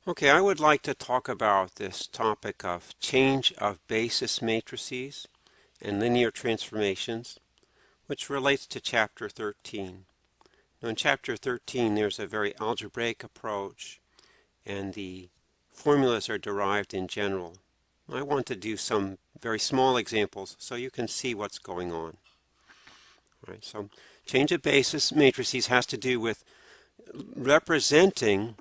Okay, I would like to talk about this topic of change of basis matrices and linear transformations, which relates to Chapter 13. Now in Chapter 13 there's a very algebraic approach and the formulas are derived in general. I want to do some very small examples so you can see what's going on. All right, so change of basis matrices has to do with representing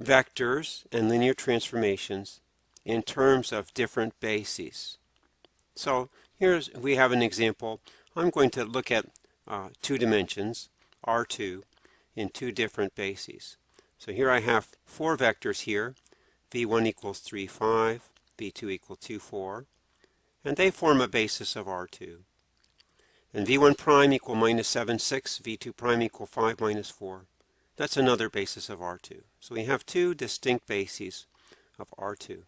vectors and linear transformations in terms of different bases. So we have an example. I'm going to look at two dimensions, R2, in two different bases. So here I have four vectors here, v1 equals 3, 5, v2 equals 2, 4, and they form a basis of R2. And v1 prime equal minus 7, 6, v2 prime equal 5, minus 4. That's another basis of R2. So we have two distinct bases of R2.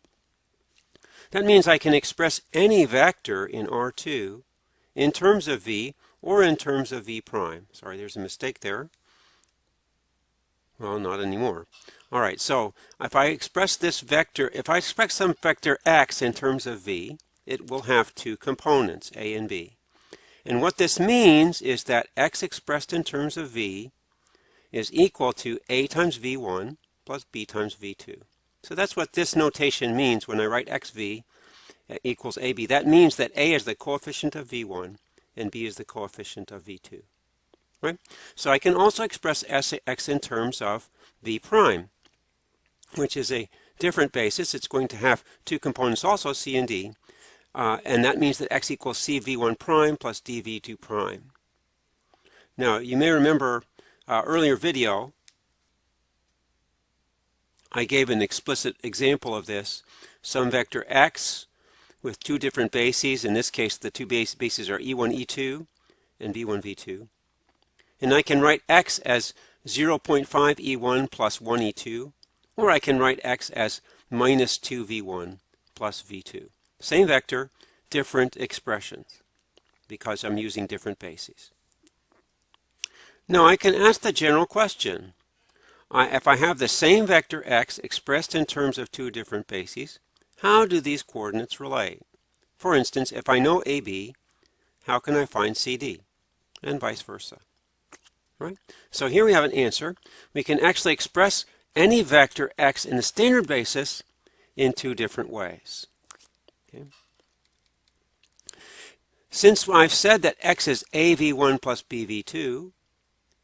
That means I can express any vector in R2 in terms of v or in terms of v prime. Sorry, there's a mistake there. Well, not anymore. All right, so if I express this vector, if I express some vector x in terms of v, it will have two components, a and b. And what this means is that x expressed in terms of v is equal to a times v1 plus b times v2. So that's what this notation means when I write xv equals ab. That means that a is the coefficient of v1 and b is the coefficient of v2. Right? So I can also express x in terms of v prime, which is a different basis. It's going to have two components also, c and d, and that means that x equals cv1 prime plus dv2 prime. Now, you may remember earlier video, I gave an explicit example of this. Some vector x with two different bases. In this case, the two bases are e1, e2 and v1, v2. And I can write x as 0.5 e1 plus 1 e2, or I can write x as minus 2 v1 plus v2. Same vector, different expressions, because I'm using different bases. Now I can ask the general question. If I have the same vector x expressed in terms of two different bases, how do these coordinates relate? For instance, if I know AB, how can I find CD? And vice versa. Right? So here we have an answer. We can actually express any vector x in the standard basis in two different ways. Okay. Since I've said that x is av1 plus bv2,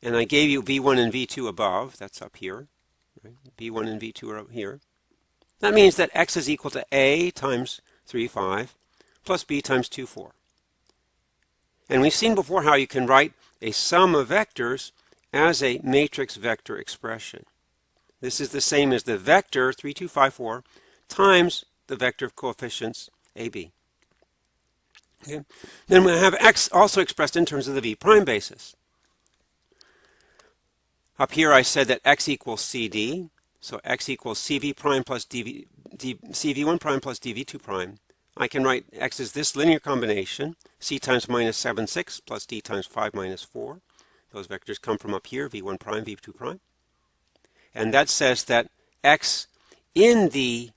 and I gave you v1 and v2 above, that's up here, right? v1 and v2 are up here. That means that x is equal to a times 3, 5, plus b times 2, 4. And we've seen before how you can write a sum of vectors as a matrix vector expression. This is the same as the vector 3, 2, 5, 4 times the vector of coefficients ab. Okay. Then we have x also expressed in terms of the v prime basis. Up here I said that x equals cd, so x equals cv prime plus cv1 prime plus dv2 prime. I can write x as this linear combination, c times minus 7, 6 plus d times 5 minus 4. Those vectors come from up here, v1 prime, v2 prime. And that says that x in the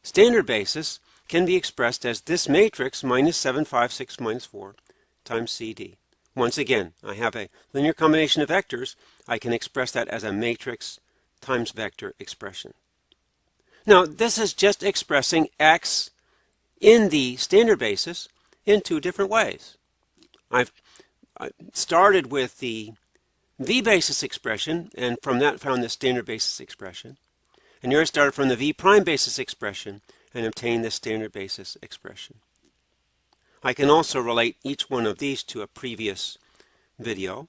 standard basis can be expressed as this matrix minus 7, 5, 6, minus 4 times cd. Once again, I have a linear combination of vectors. I can express that as a matrix times vector expression. Now, this is just expressing x in the standard basis in two different ways. I've started with the v basis expression, and from that found the standard basis expression. And here I started from the v prime basis expression and obtained the standard basis expression. I can also relate each one of these to a previous video.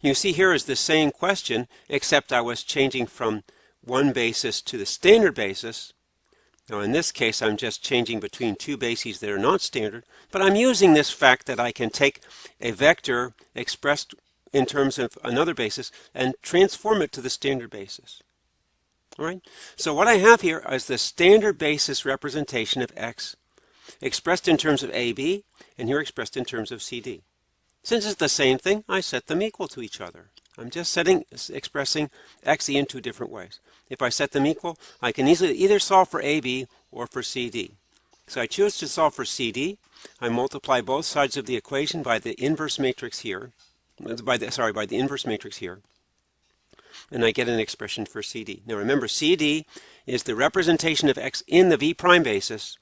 You see here is the same question, except I was changing from one basis to the standard basis. Now in this case I'm just changing between two bases that are not standard, but I'm using this fact that I can take a vector expressed in terms of another basis and transform it to the standard basis. All right? So what I have here is the standard basis representation of x expressed in terms of AB, and here expressed in terms of CD. Since it's the same thing, I set them equal to each other. I'm just expressing xe in two different ways. If I set them equal, I can easily either solve for AB or for CD. So I choose to solve for CD. I multiply both sides of the equation by the inverse matrix here, by the inverse matrix here, and I get an expression for CD. Now remember, CD is the representation of x in the v prime basis,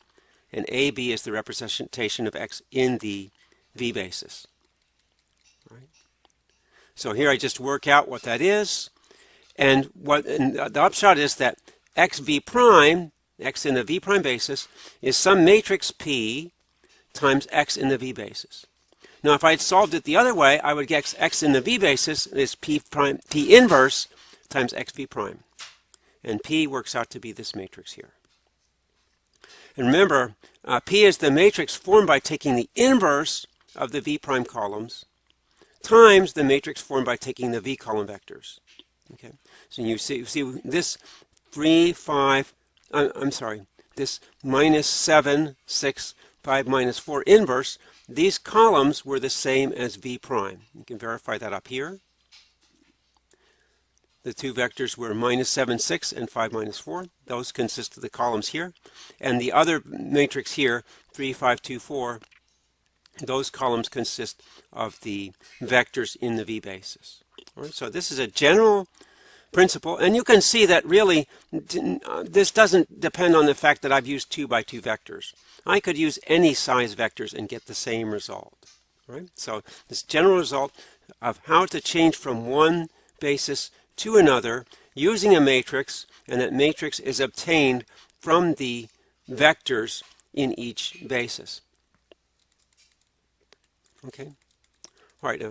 and AB is the representation of x in the v basis. Right? So here I just work out what that is, and the upshot is that x v prime, x in the v prime basis, is some matrix P times x in the v basis. Now if I had solved it the other way, I would get x in the v basis is P inverse times x v prime. And P works out to be this matrix here. And remember, P is the matrix formed by taking the inverse of the v prime columns times the matrix formed by taking the v column vectors. Okay, so you see this 3, 5, this minus 7, 6, 5, minus 4 inverse, these columns were the same as v prime. You can verify that up here. The two vectors were minus 7, 6, and 5, minus 4. Those consist of the columns here. And the other matrix here, 3, 5, 2, 4, those columns consist of the vectors in the v basis. All right, so this is a general principle, and you can see that really this doesn't depend on the fact that I've used 2 by 2 vectors. I could use any size vectors and get the same result. Right? So this general result of how to change from one basis to another using a matrix, and that matrix is obtained from the vectors in each basis. Okay. All right.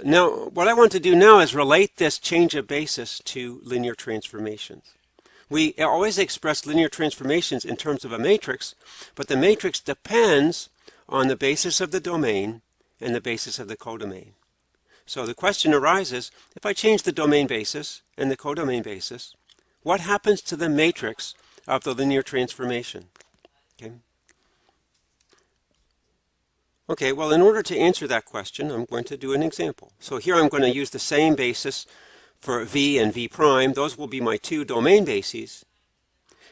Now, what I want to do now is relate this change of basis to linear transformations. We always express linear transformations in terms of a matrix, but the matrix depends on the basis of the domain and the basis of the codomain. So the question arises, if I change the domain basis and the codomain basis, what happens to the matrix of the linear transformation? Okay, well, in order to answer that question, I'm going to do an example. So here I'm going to use the same basis for v and v prime. Those will be my two domain bases.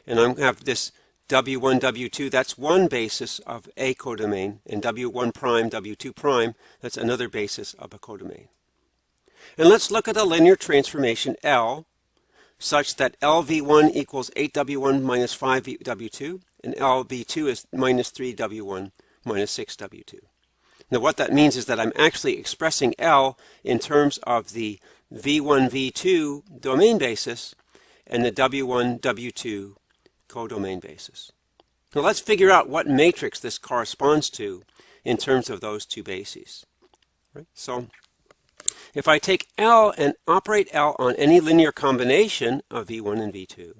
And I'm going to have this w1, w2, that's one basis of a codomain, and w1 prime, w2 prime, that's another basis of a codomain. And let's look at a linear transformation L, such that LV1 equals 8w1 minus 5w2, and LV2 is minus 3w1 minus 6w2. Now what that means is that I'm actually expressing L in terms of the v1, v2 domain basis and the w1, w2 codomain basis. Now let's figure out what matrix this corresponds to in terms of those two bases. Right? So if I take L and operate L on any linear combination of v1 and v2,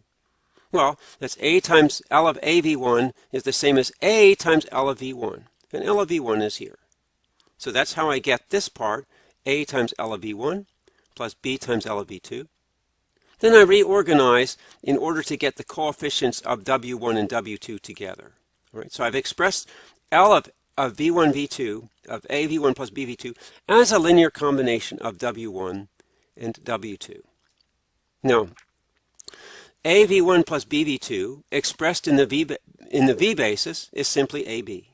well, that's A times L of AV1 is the same as A times L of V1. And L of V1 is here. So that's how I get this part, A times L of V1 plus B times L of V2. Then I reorganize in order to get the coefficients of W1 and W2 together. All right, so I've expressed L of V1, V2, of AV1 plus BV2 as a linear combination of W1 and W2. Now, AV1 plus BV2 expressed in the V basis is simply AB.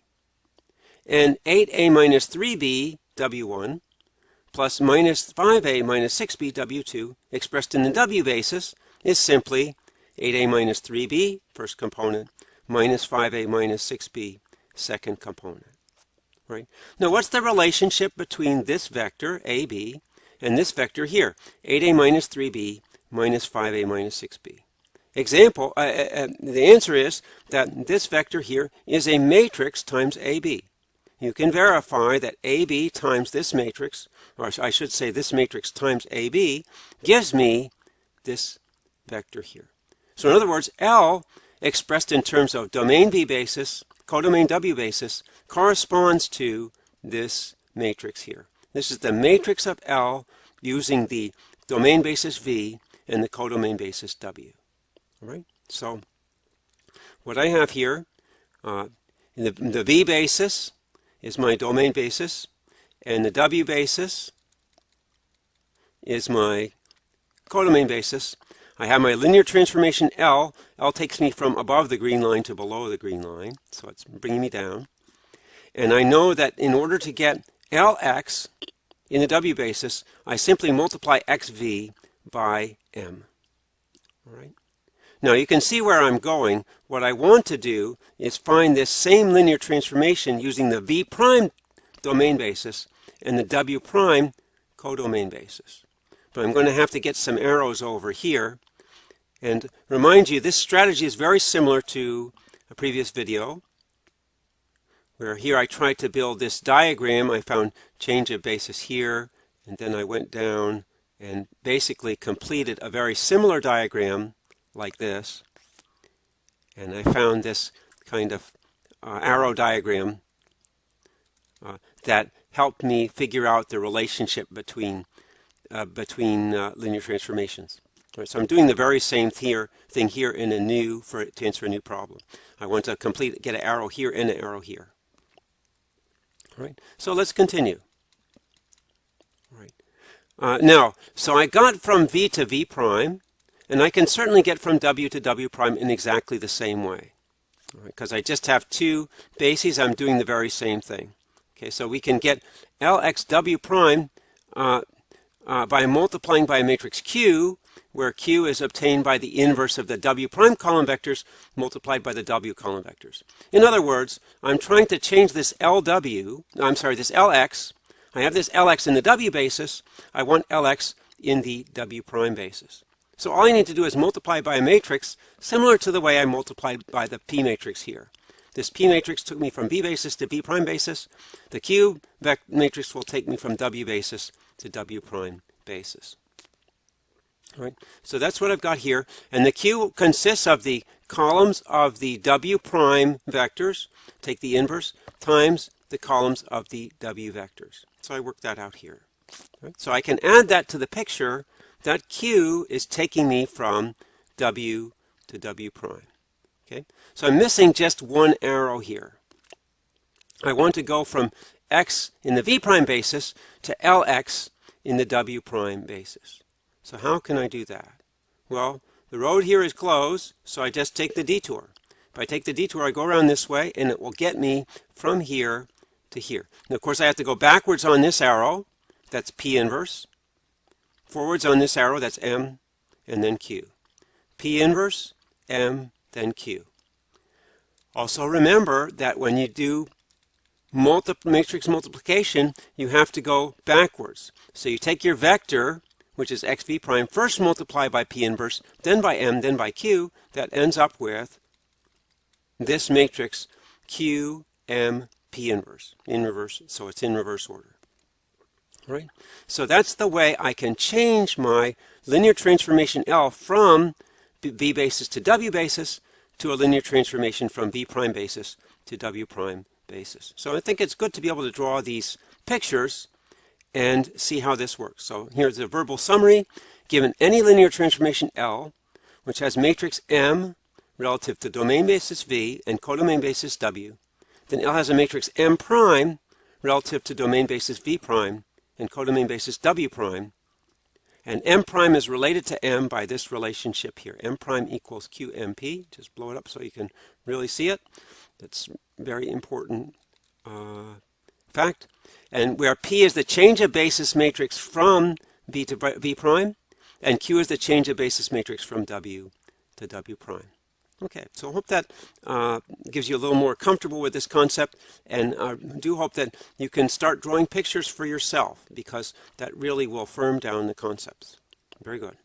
And 8A minus 3B W1 plus minus 5A minus 6B W2 expressed in the W basis is simply 8A minus 3B, first component, minus 5A minus 6B, second component. Right? Now what's the relationship between this vector, AB, and this vector here, 8A minus 3B minus 5A minus 6B? Example, the answer is that this vector here is a matrix times AB. You can verify that AB times this matrix, or I should say this matrix times AB, gives me this vector here. So in other words, L, expressed in terms of domain V basis, codomain W basis, corresponds to this matrix here. This is the matrix of L using the domain basis V and the codomain basis W. All right, so what I have here, the V basis is my domain basis, and the W basis is my codomain basis. I have my linear transformation L. L takes me from above the green line to below the green line, so it's bringing me down. And I know that in order to get Lx in the W basis, I simply multiply xv by m. All right. Now you can see where I'm going. What I want to do is find this same linear transformation using the v prime domain basis and the w prime codomain basis. But I'm going to have to get some arrows over here. And remind you, this strategy is very similar to a previous video, where here I tried to build this diagram. I found change of basis here, and then I went down and basically completed a very similar diagram like this. And I found this kind of arrow diagram that helped me figure out the relationship between linear transformations. Right, so I'm doing the very same thing here in a new to answer a new problem. I want to get an arrow here and an arrow here. All right, so let's continue. All right. Now, so I got from v to v prime, and I can certainly get from w to w prime in exactly the same way, because I just have two bases. I'm doing the very same thing. Okay, so we can get Lx w prime by multiplying by a matrix Q, where Q is obtained by the inverse of the w prime column vectors multiplied by the w column vectors. In other words, I'm trying to change this this Lx. I have this Lx in the w basis. I want Lx in the w prime basis. So all I need to do is multiply by a matrix similar to the way I multiplied by the P matrix here. This P matrix took me from V basis to V prime basis. The Q matrix will take me from W basis to W prime basis. All right, so that's what I've got here. And the Q consists of the columns of the W prime vectors, take the inverse, times the columns of the W vectors. So I worked that out here. All right, so I can add that to the picture. That Q is taking me from W to W prime. Okay, so I'm missing just one arrow here. I want to go from x in the V prime basis to Lx in the W prime basis. So how can I do that? Well, the road here is closed, so I just take the detour. If I take the detour, I go around this way, and it will get me from here to here. And of course, I have to go backwards on this arrow. That's P inverse. Forwards on this arrow, that's M, and then Q. P inverse, M, then Q. Also remember that when you do matrix multiplication, you have to go backwards. So you take your vector, which is xv prime, first multiply by P inverse, then by M, then by Q. That ends up with this matrix Q, M, P inverse, in reverse, so it's in reverse order. Right? So that's the way I can change my linear transformation L from V basis to W basis to a linear transformation from V prime basis to W prime basis. So I think it's good to be able to draw these pictures and see how this works. So here's a verbal summary. Given any linear transformation L, which has matrix M relative to domain basis V and codomain basis W, then L has a matrix M prime relative to domain basis V prime and codomain basis W prime, and M prime is related to M by this relationship here. M prime equals QMP. Just blow it up so you can really see it. That's a very important fact. And where P is the change of basis matrix from V to V prime, and Q is the change of basis matrix from W to W prime. Okay, so I hope that gives you a little more comfortable with this concept, and I do hope that you can start drawing pictures for yourself, because that really will firm down the concepts. Very good.